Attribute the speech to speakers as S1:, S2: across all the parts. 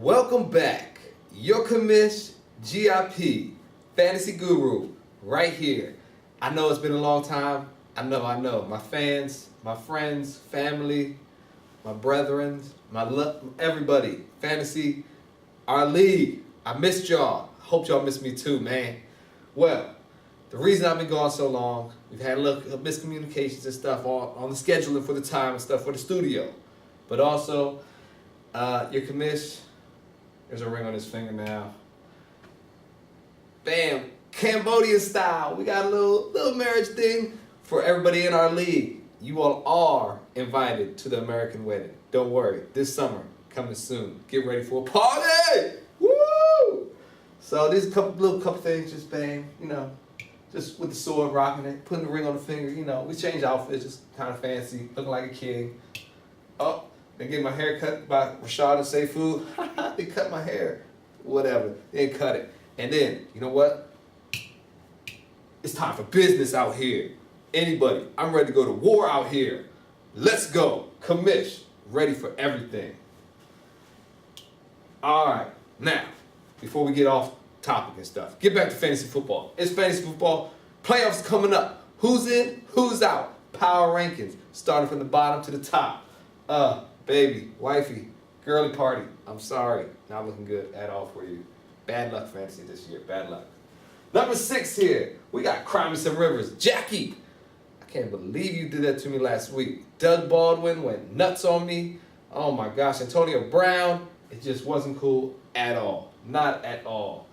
S1: Welcome back. Your Commish GIP Fantasy Guru right here. I know it's been a long time. I know. My fans, my friends, family, my brethren, everybody. Fantasy, our league. I missed y'all. Hope y'all missed me too, man. Well, the reason I've been gone so long, we've had a little miscommunications and stuff on the scheduling for the time and stuff for the studio. But also, your Commish, there's a ring on his finger now. Bam! Cambodian style. We got a little marriage thing for everybody in our league. You all are invited to the American wedding. Don't worry. This summer, coming soon. Get ready for a party! Woo! So these couple things, just bang, just with the sword rocking it, putting the ring on the finger, we change outfits, just kind of fancy, looking like a king. Oh, they get my hair cut by Rashad and Sayfu. They cut my hair. Whatever. They cut it. And then, you know what? It's time for business out here. Anybody, I'm ready to go to war out here. Let's go. Commish, ready for everything. All right. Now, before we get off topic and stuff, get back to fantasy football. It's fantasy football. Playoffs coming up. Who's in? Who's out? Power rankings, starting from the bottom to the top. Baby, wifey, girly party. I'm sorry. Not looking good at all for you. Bad luck fantasy this year. Bad luck. Number 6 here. We got Crime and Some Rivers. Jackie. I can't believe you did that to me last week. Doug Baldwin went nuts on me. Oh my gosh. Antonio Brown. It just wasn't cool at all. Not at all.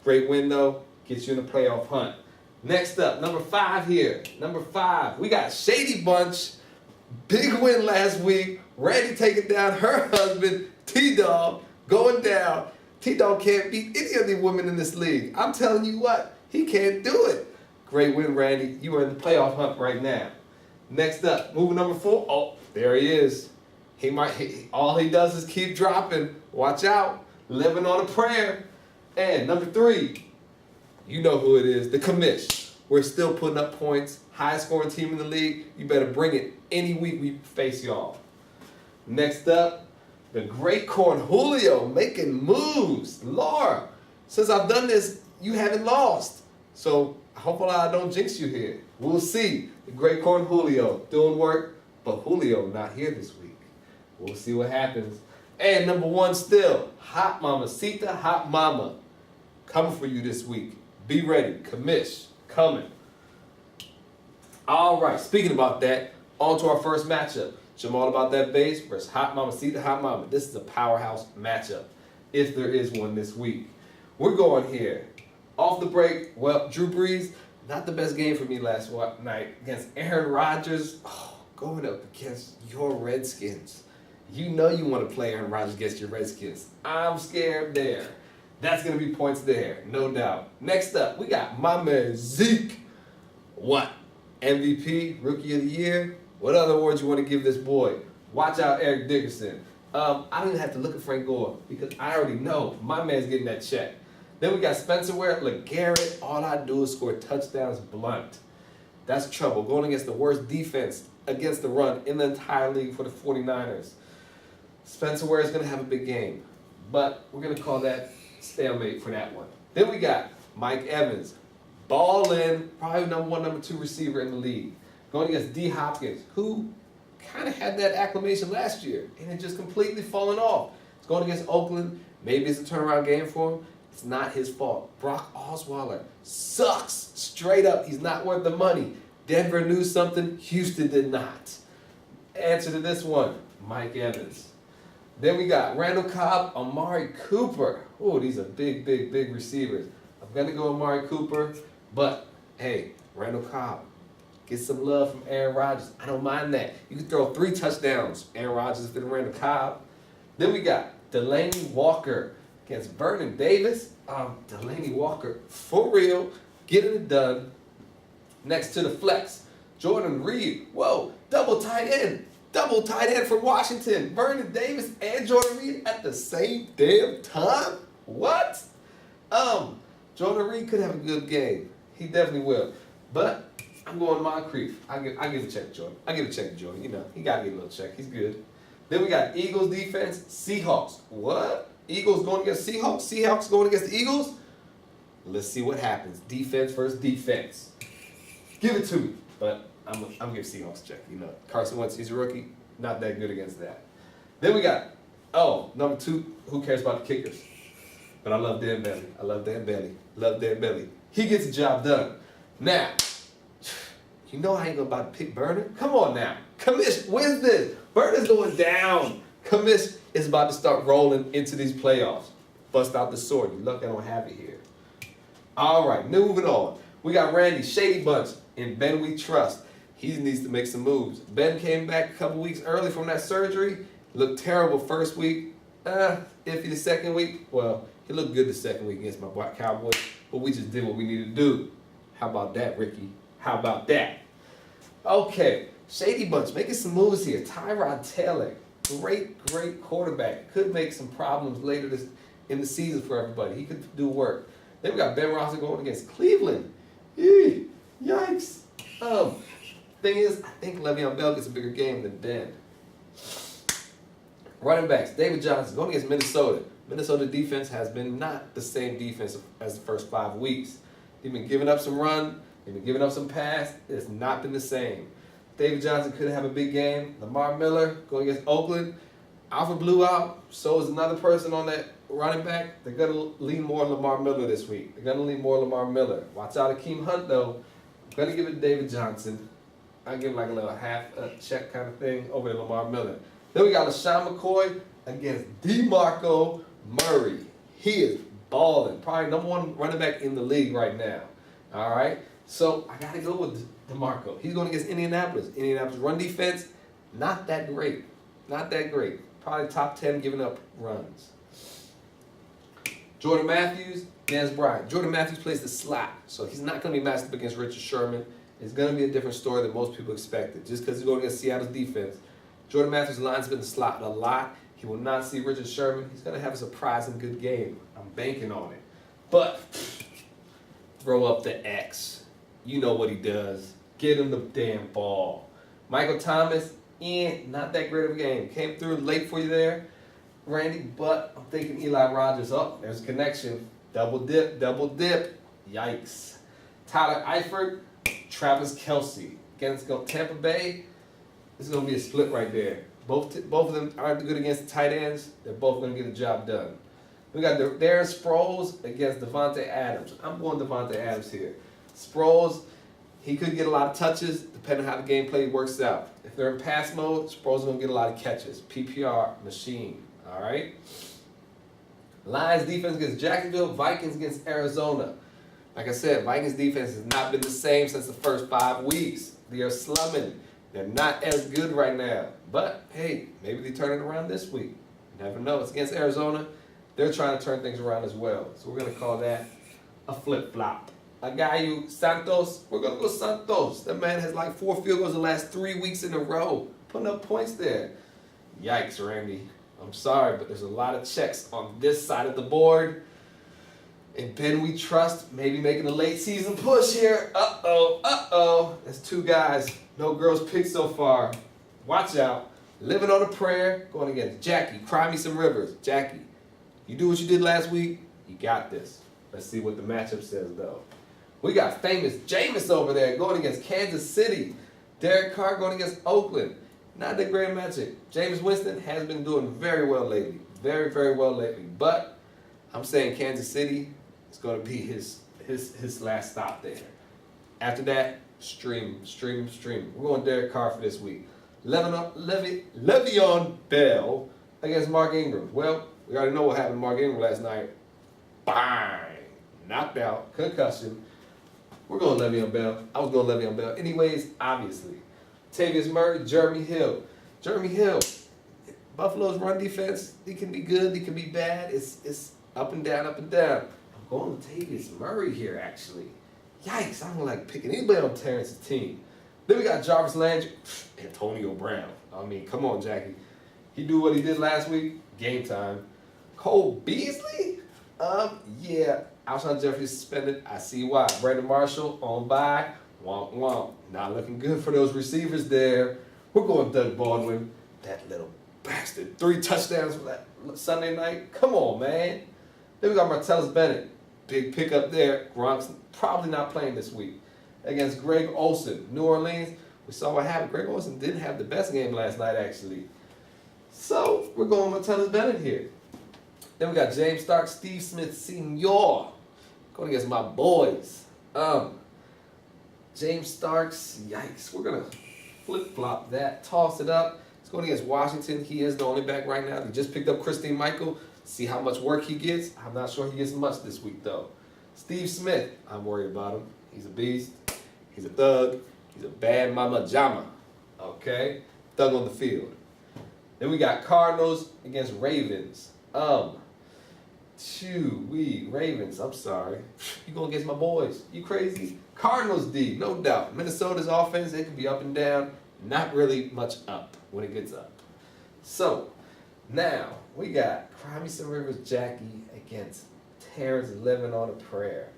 S1: Great win though. Gets you in the playoff hunt. Next up, number 5 here. Number 5. We got Shady Bunch. Big win last week. Randy taking down her husband, T-Dog, going down. T-Dog can't beat any of the women in this league. I'm telling you what, he can't do it. Great win, Randy. You are in the playoff hunt right now. Next up, moving number 4. Oh, there he is. All he does is keep dropping. Watch out. Living on a prayer. And number 3, you know who it is, the Commish. We're still putting up points. Highest scoring team in the league. You better bring it any week we face y'all. Next up, the great Corn Julio making moves. Laura, since I've done this, you haven't lost. So hopefully I don't jinx you here. We'll see. The great Corn Julio doing work, but Julio not here this week. We'll see what happens. And number 1 still, Hot Mama, Sita Hot Mama. Coming for you this week. Be ready. Commish. Coming. All right, speaking about that, on to our first matchup. Jamal About That Bass versus Hot Mama Sita Hot Mama. This is a powerhouse matchup, if there is one this week. We're going here. Off the break, well, Drew Brees, not the best game for me last night against Aaron Rodgers. Oh, going up against your Redskins. You know you want to play Aaron Rodgers against your Redskins. I'm scared there. That's going to be points there, no doubt. Next up, we got my man Zeke. What? MVP, Rookie of the Year? What other awards you want to give this boy? Watch out, Eric Dickerson. I don't even have to look at Frank Gore because I already know my man's getting that check. Then we got Spencer Ware, LeGarrette. All I do is score touchdowns blunt. That's trouble. Going against the worst defense against the run in the entire league for the 49ers. Spencer Ware is going to have a big game, but we're going to call that stalemate for that one. Then we got Mike Evans. Ballin', probably number 1, number 2 receiver in the league. Going against D. Hopkins, who kind of had that acclamation last year, and it just completely fallen off. It's going against Oakland. Maybe it's a turnaround game for him. It's not his fault. Brock Osweiler sucks straight up. He's not worth the money. Denver knew something. Houston did not. Answer to this one, Mike Evans. Then we got Randall Cobb, Amari Cooper. Oh, these are big receivers. I'm going to go Amari Cooper, but hey, Randall Cobb. Get some love from Aaron Rodgers. I don't mind that. You can throw 3 touchdowns, Aaron Rodgers instead of Randall Cobb. Then we got Delaney Walker against Vernon Davis. Delaney Walker, for real, getting it done. Next to the flex, Jordan Reed. Whoa, double tight end from Washington. Vernon Davis and Jordan Reed at the same damn time? What? Jordan Reed could have a good game. He definitely will. But I'm going Moncrief. I give a check to Jordan. I give a check to Jordan. He got to get a little check. He's good. Then we got Eagles defense, Seahawks. What? Eagles going against Seahawks. Seahawks going against the Eagles. Let's see what happens. Defense versus defense. Give it to me. But I'm gonna give Seahawks a check. You know, Carson Wentz, he's a rookie. Not that good against that. Then we got, number 2. Who cares about the kickers? But I love Dan Bailey. I love Dan Bailey. Love Dan Bailey. He gets the job done. Now, you know I ain't about to pick Burner. Come on now. Commish wins this. Burner's going down. Commish is about to start rolling into these playoffs. Bust out the sword. You lucky I don't have it here. All right, moving on. We got Randy, Shady Bunch, and Ben We Trust. He needs to make some moves. Ben came back a couple weeks early from that surgery. Looked terrible first week. Iffy the second week. Well, he looked good the second week against my Black Cowboys, but we just did what we needed to do. How about that, Ricky? How about that? Okay, Shady Bunch making some moves here. Tyrod Taylor, great quarterback. Could make some problems later in the season for everybody. He could do work. Then we got Ben Roethlisberger going against Cleveland. Yikes. Thing is, I think Le'Veon Bell gets a bigger game than Ben. Running backs, David Johnson going against Minnesota. Minnesota defense has been not the same defense as the first 5 weeks. They've been giving up some run. They've been giving up some pass. It's not been the same. David Johnson could have a big game. Lamar Miller going against Oakland. Alfred blew out. So is another person on that running back. They're going to lean more on Lamar Miller this week. They're going to lean more on Lamar Miller. Watch out Akeem Hunt, though. I'm going to give it to David Johnson. I'll give him like a little half check kind of thing over to Lamar Miller. Then we got LaShawn McCoy against DeMarco Murray. He is balling. Probably number 1 running back in the league right now. All right? So I got to go with DeMarco. He's going against Indianapolis. Indianapolis run defense, not that great. Not that great. Probably top 10 giving up runs. Jordan Matthews, Dez Bryant. Jordan Matthews plays the slot, so he's not going to be matched up against Richard Sherman. It's going to be a different story than most people expected. Just because he's going against Seattle's defense. Jordan Matthews' line's been the slot a lot. He will not see Richard Sherman. He's going to have a surprising good game. I'm banking on it. But throw up the X. You know what he does. Get him the damn ball. Michael Thomas, not that great of a game. Came through late for you there, Randy, but I'm thinking Eli Rogers. Oh, there's a connection. Double dip. Yikes. Tyler Eifert, Travis Kelce. Against Tampa Bay, this is going to be a split right there. Both of them aren't good against the tight ends. They're both going to get the job done. We got Darren Sproles against Devontae Adams. I'm going Devontae Adams here. Sproles, he could get a lot of touches depending on how the gameplay works out. If they're in pass mode, Sproles is going to get a lot of catches. PPR machine. All right? Lions defense against Jacksonville. Vikings against Arizona. Like I said, Vikings defense has not been the same since the first 5 weeks. They are slumming. They're not as good right now. But, hey, maybe they turn it around this week. You never know. It's against Arizona. They're trying to turn things around as well. So we're going to call that a flip-flop. Agayu Santos, we're going to go Santos. That man has like 4 field goals the last 3 weeks in a row. Putting up points there. Yikes, Randy. I'm sorry, but there's a lot of checks on this side of the board. And Ben We Trust, maybe making a late season push here. Uh-oh. That's 2 guys. No girls picked so far. Watch out. Living on a prayer, going against Jackie. Cry me some rivers. Jackie, you do what you did last week, you got this. Let's see what the matchup says, though. We got famous Jameis over there going against Kansas City. Derek Carr going against Oakland. Not that great matchup. Jameis Winston has been doing very well lately. Very, very well lately. But I'm saying Kansas City is going to be his last stop there. After that, stream. We're going Derek Carr for this week. Le'Veon Bell against Mark Ingram. Well, we already know what happened to Mark Ingram last night. Bang! Knocked out. Concussion. We're going Le'Veon Bell. I was going Le'Veon Bell. Anyways, obviously. Tavius Murray, Jeremy Hill. Jeremy Hill. Buffalo's run defense, it can be good, it can be bad. It's up and down. I'm going with Tavius Murray here, actually. Yikes, I don't like picking anybody on Terrence's team. Then we got Jarvis Landry, Antonio Brown. I mean, come on, Jackie. He do what he did last week, game time. Cole Beasley? Yeah. Alshon Jeffrey suspended. I see why. Brandon Marshall on bye. Womp. Not looking good for those receivers there. We're going Doug Baldwin. That little bastard. 3 touchdowns for that Sunday night. Come on, man. Then we got Martellus Bennett. Big pickup there. Gronk's probably not playing this week. Against Greg Olsen. New Orleans, we saw what happened. Greg Olsen didn't have the best game last night, actually. So, we're going with Martellus Bennett here. Then we got James Stark, Steve Smith Sr. Going against my boys. James Starks, yikes. We're going to flip-flop that, toss it up. He's going against Washington. He is the only back right now. He just picked up Christine Michael. See how much work he gets. I'm not sure he gets much this week, though. Steve Smith, I'm worried about him. He's a beast. He's a thug. He's a bad mama jama. Okay? Thug on the field. Then we got Cardinals against Ravens. Ravens, I'm sorry. You going against my boys. You crazy? Cardinals D, no doubt. Minnesota's offense, it can be up and down. Not really much up when it gets up. So, now, we got Cry Me Some Rivers Jackie against Terrence Living on a Prayer.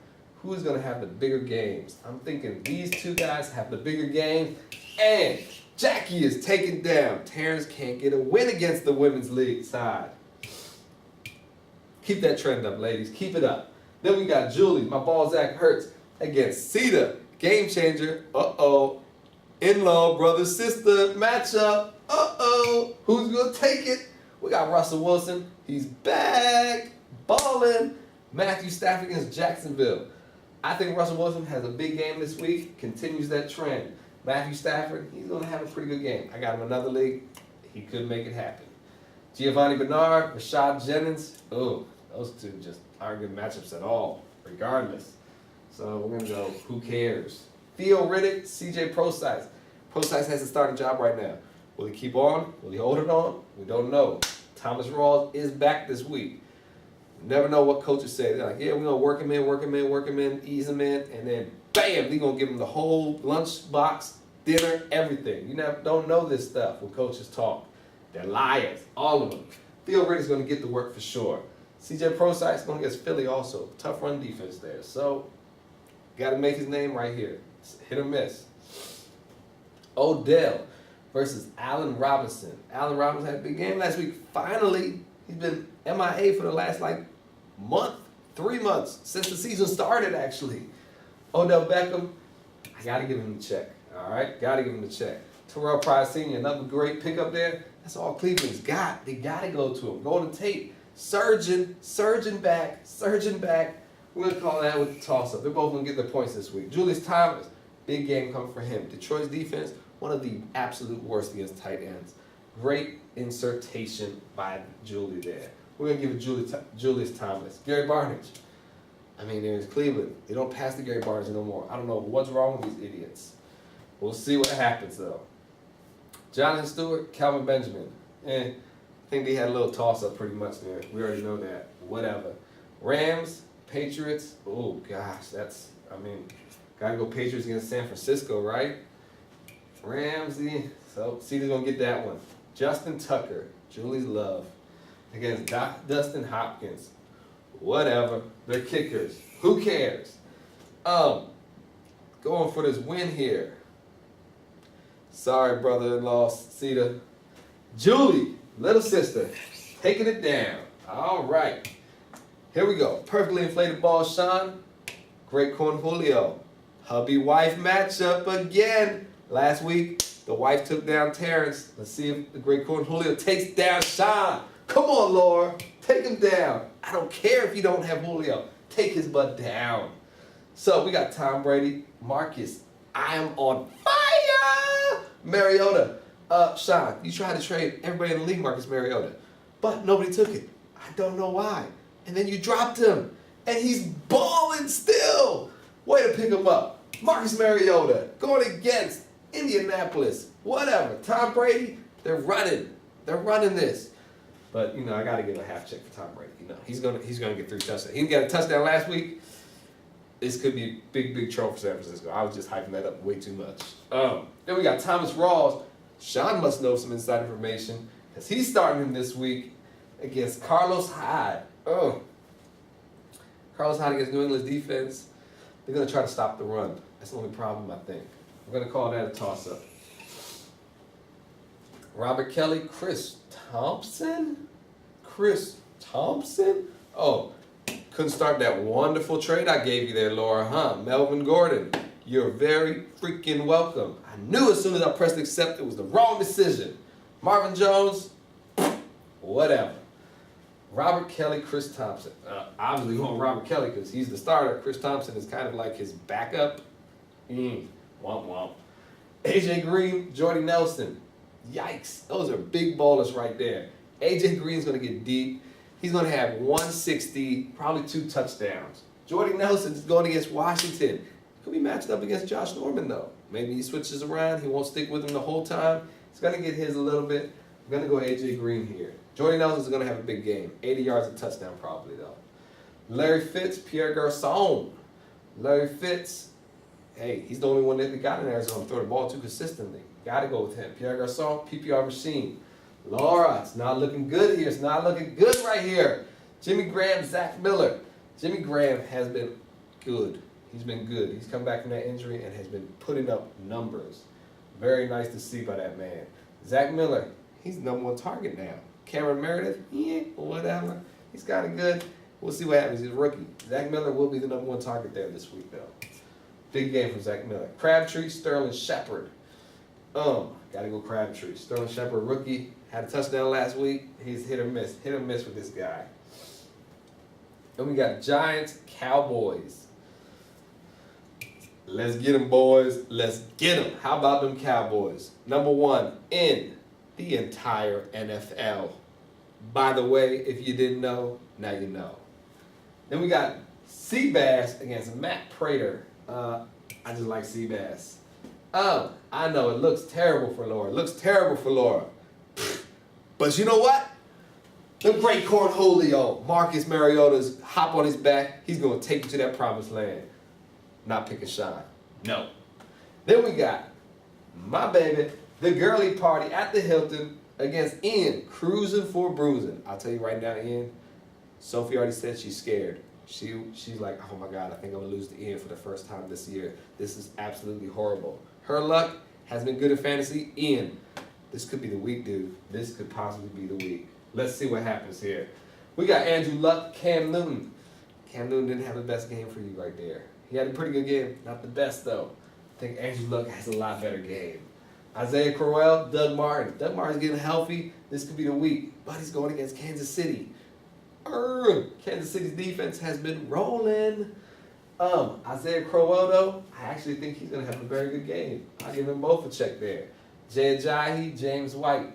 S1: Who's going to have the bigger games? I'm thinking these two guys have the bigger game, and Jackie is taken down. Terrence can't get a win against the women's league side. Keep that trend up, ladies. Keep it up. Then we got Julie, my Balzac Hurts, against Cedar. Game changer. Uh-oh. In-law, brother, sister matchup. Uh-oh. Who's going to take it? We got Russell Wilson. He's back. Balling. Matthew Stafford against Jacksonville. I think Russell Wilson has a big game this week. Continues that trend. Matthew Stafford, he's going to have a pretty good game. I got him in another league. He could make it happen. Giovanni Bernard, Rashad Jennings. Oh, those two just aren't good matchups at all, regardless. So we're going to go, who cares? Theo Riddick, CJ Prosise. Prosise has a starting job right now. Will he keep on? Will he hold it on? We don't know. Thomas Rawls is back this week. You never know what coaches say. They're like, yeah, we're going to work him in, ease him in, and then bam, they're going to give him the whole lunch box, dinner, everything. You don't know this stuff when coaches talk. They're liars, all of them. Theo Riddick's going to get the work for sure. CJ Prosise is going to get Philly also. Tough run defense there. So, got to make his name right here. It's hit or miss. Odell versus Allen Robinson. Allen Robinson had a big game last week. Finally, he's been MIA for the last, month, 3 months, since the season started, actually. Odell Beckham, I got to give him the check. All right? Got to give him the check. Terrell Pryor Sr., another great pickup there. That's all Cleveland's got. They got to go to him. Golden Tate, surging back. We're going to call that with the toss-up. They're both going to get their points this week. Julius Thomas, big game coming for him. Detroit's defense, one of the absolute worst against tight ends. Great insertion by Julie there. We're going to give it Julius Thomas. Gary Barnidge. I mean, there's Cleveland. They don't pass the Gary Barnidge no more. I don't know what's wrong with these idiots. We'll see what happens, though. Jonathan Stewart, Calvin Benjamin. I think they had a little toss-up pretty much there. We already know that. Whatever. Rams, Patriots. Oh, gosh, gotta go Patriots against San Francisco, right? Ramsey. So, Cedar's gonna get that one. Justin Tucker, Julie's love, against Dustin Hopkins. Whatever. They're kickers. Who cares? Going for this win here. Sorry, brother-in-law, Cedar. Julie, little sister, taking it down. All right. Here we go. Perfectly inflated ball, Sean. Great corn Julio. Hubby-wife matchup again. Last week, the wife took down Terrence. Let's see if the great corn Julio takes down Sean. Come on, Laura. Take him down. I don't care if you don't have Julio. Take his butt down. So we got Tom Brady, Marcus. I am on fire. Mariota. Sean, you tried to trade everybody in the league, Marcus Mariota. But nobody took it. I don't know why. And then you dropped him. And he's balling still. Way to pick him up. Marcus Mariota going against Indianapolis. Whatever. Tom Brady, they're running. They're running this. But, I got to give a half check for Tom Brady. He's gonna get 3 touchdowns. He got a touchdown last week. This could be big trouble for San Francisco. I was just hyping that up way too much. Then we got Thomas Rawls. Sean must know some inside information because he's starting him this week against Carlos Hyde. Carlos Hyde against New England's defense. They're going to try to stop the run. That's the only problem, I think. We're going to call that a toss-up. Robert Kelly, Chris Thompson? Chris Thompson? Oh, couldn't start that wonderful trade I gave you there, Laura, huh? Melvin Gordon, you're very freaking welcome. I knew as soon as I pressed accept it was the wrong decision. Marvin Jones, whatever. Robert Kelly, Chris Thompson. Obviously going Robert Kelly because he's the starter. Chris Thompson is kind of like his backup. Womp womp. AJ Green, Jordy Nelson. Yikes. Those are big ballers right there. AJ Green's going to get deep. He's going to have 160, probably 2 touchdowns. Jordy Nelson's going against Washington. Could be matched up against Josh Norman, though. Maybe he switches around. He won't stick with him the whole time. He's going to get his a little bit. I'm going to go AJ Green here. Jordy Nelson's going to have a big game. 80 yards and touchdown probably, though. Larry Fitz, Pierre Garçon. Larry Fitz, hey, he's the only one that we got in Arizona to throw the ball to consistently. Got to go with him. Pierre Garçon, PPR machine. Laura, it's not looking good here. It's not looking good right here. Jimmy Graham, Zach Miller. Jimmy Graham has been good. He's been good. He's come back from that injury and has been putting up numbers. Very nice to see by that man. Zach Miller, he's the #1 target now. Cameron Meredith, yeah, whatever. He's kind of good. We'll see what happens. He's a rookie. Zach Miller will be the #1 target there this week, though. Big game from Zach Miller. Crabtree, Sterling Shepard. Gotta go Crabtree. Sterling Shepard, rookie. Had a touchdown last week. He's hit or miss. Hit or miss with this guy. And we got Giants, Cowboys. Let's get them, boys. Let's get them. How about them Cowboys? #1 in the entire NFL. By the way, if you didn't know, now you know. Then we got Seabass against Matt Prater. I just like Seabass. I know it looks terrible for Laura. But you know what? The great Cornholio, Marcus Mariota's hop on his back. He's going to take you to that promised land. Not pick a shine. No. Then we got my baby, the girly party at the Hilton against Ian, cruising for bruising. I'll tell you right now, Ian, Sophie already said she's scared. She's like, oh my God, I think I'm going to lose to Ian for the first time this year. This is absolutely horrible. Her luck has been good in fantasy. Ian, this could be the week, dude. This could possibly be the week. Let's see what happens here. We got Andrew Luck, Cam Newton. Cam Newton didn't have the best game for you right there. He had a pretty good game. Not the best, though. I think Andrew Luck has a lot better game. Isaiah Crowell, Doug Martin. Doug Martin's getting healthy. This could be the week. But he's going against Kansas City. Kansas City's defense has been rolling. Isaiah Crowell, though, I actually think he's going to have a very good game. I'll give them both a check there. Jay Ajayi, James White.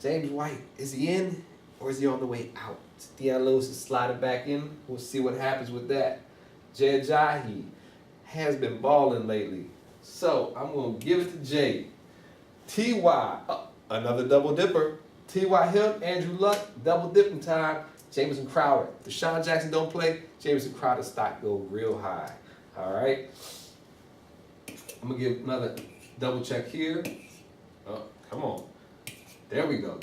S1: James White, is he in or is he on the way out? Deion Lewis is sliding back in. We'll see what happens with that. Jay Ajayi has been balling lately. So I'm going to give it to Jay. T.Y., another double dipper. T.Y. Hill, Andrew Luck, double dipping time. Jamison Crowder. If Deshaun Jackson don't play, Jamison Crowder's stock go real high. All right? I'm going to give another double check here. Oh, come on. There we go.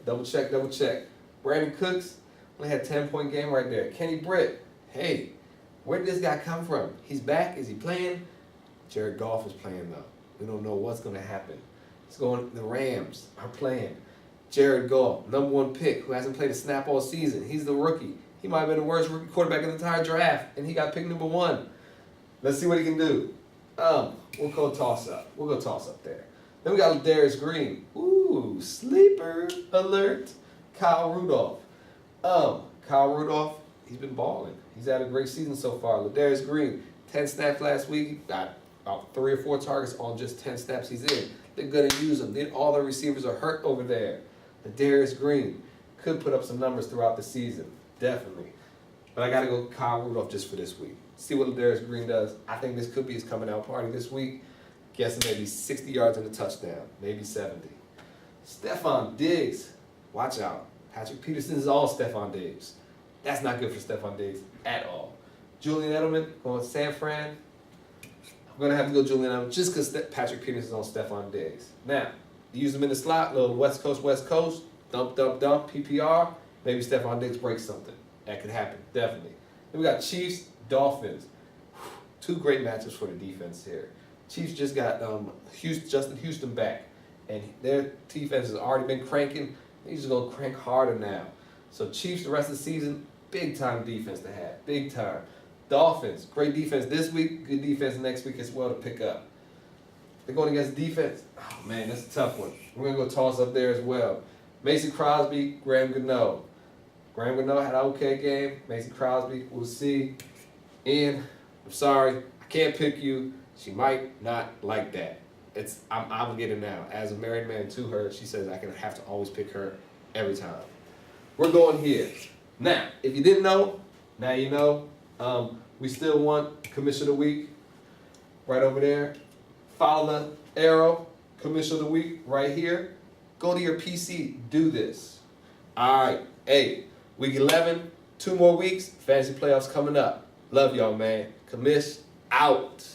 S1: Double check. Brandon Cooks only had a 10-point game right there. Kenny Britt. Hey, where did this guy come from? He's back. Is he playing? Jared Goff is playing, though. We don't know what's going to happen. The Rams are playing. Jared Goff, #1 pick, who hasn't played a snap all season. He's the rookie. He might have been the worst rookie quarterback in the entire draft, and he got pick #1. Let's see what he can do. We'll go toss up there. Then we got Ladarius Green. Ooh, sleeper alert. Kyle Rudolph. Kyle Rudolph, he's been balling. He's had a great season so far. Ladarius Green, 10 snaps last week. Got about 3 or 4 targets on just 10 snaps he's in. They're going to use him. All the receivers are hurt over there. Ladarius Green could put up some numbers throughout the season. Definitely. But I got to go Kyle Rudolph just for this week. See what Ladarius Green does. I think this could be his coming out party this week. Guessing maybe 60 yards and a touchdown. Maybe 70. Stephon Diggs. Watch out. Patrick Peterson is all Stephon Diggs. That's not good for Stephon Diggs at all. Julian Edelman going to San Fran. I'm going to have to go Julian Edelman just because Patrick Peterson is on Stephon Diggs. Now, you use him in the slot, little West Coast, dump, PPR. Maybe Stephon Diggs breaks something. That could happen, definitely. Then we got Chiefs, Dolphins. 2 great matchups for the defense here. Chiefs just got Justin Houston back. and their defense has already been cranking. He's just gonna crank harder now. So Chiefs the rest of the season, big time defense to have, big time. Dolphins, great defense this week, good defense next week as well to pick up. They're going against defense. Oh man, that's a tough one. We're gonna go toss up there as well. Mason Crosby, Graham Gano. Graham Gano had an okay game. Mason Crosby, we'll see. And I'm sorry, I can't pick you. She might not like that. I'm obligated now. As a married man to her, she says I can have to always pick her every time. We're going here. Now, if you didn't know, now you know. We still want Commish of the Week right over there. Follow the arrow, Commish of the Week right here. Go to your PC, do this. All right, hey, week 11, 2 more weeks, fantasy playoffs coming up. Love y'all, man. Commish out.